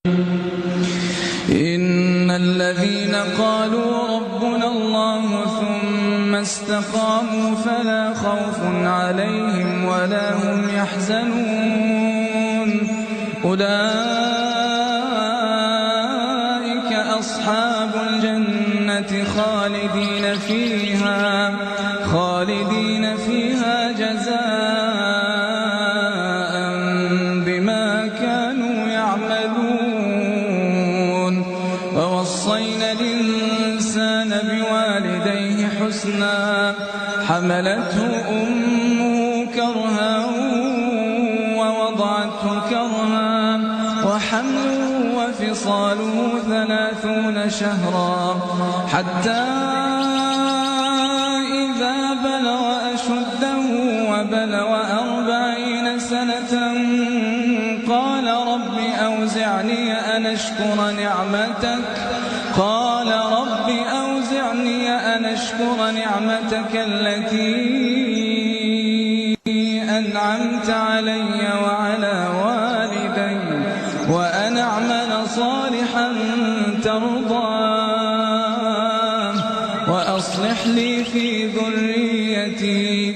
إن الذين قالوا ربنا الله ثم استقاموا فلا خوف عليهم ولا هم يحزنون أولئك أصحاب الجنة خالدين فيها جزاء بما كانوا يعملون ووصينا الإنسان بوالديه حسنا حملته أمه كرها ووضعته كرها وحمله وفصاله 30 شهرا حتى إذا بلغ أشده وبلغ 40 سنة قال رب أوزعني أن أشكر نعمتك التي أنعمت علي وعلى والدي وأن أعمل صالحا ترضاه وأصلح لي في ذريتي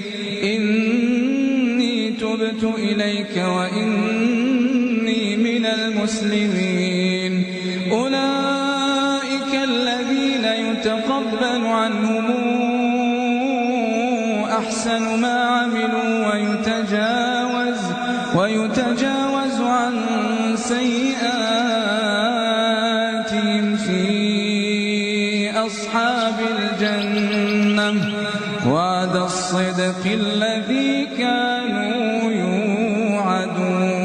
إني تبت إليك وإني من المسلمين أولئك الذين يتقبل عنهم أحسن ما عملوا ويتجاوز عن سيئاتهم في أصحاب الجنة وعد الصدق الذي كانوا يوعدون.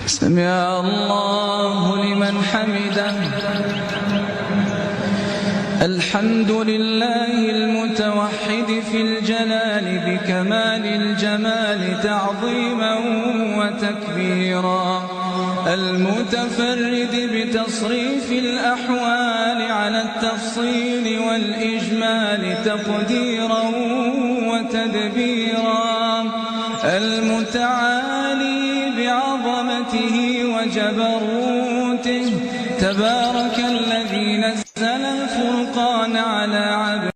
سمع الله لمن حمده. الحمد لله المتوحد في الجلال بكمال الجمال تعظيما وتكبيرا المتفرد بتصريف الأحوال على التفصيل والإجمال تقديرا وتدبيرا المتعالي بعظمته وجبروته تبارك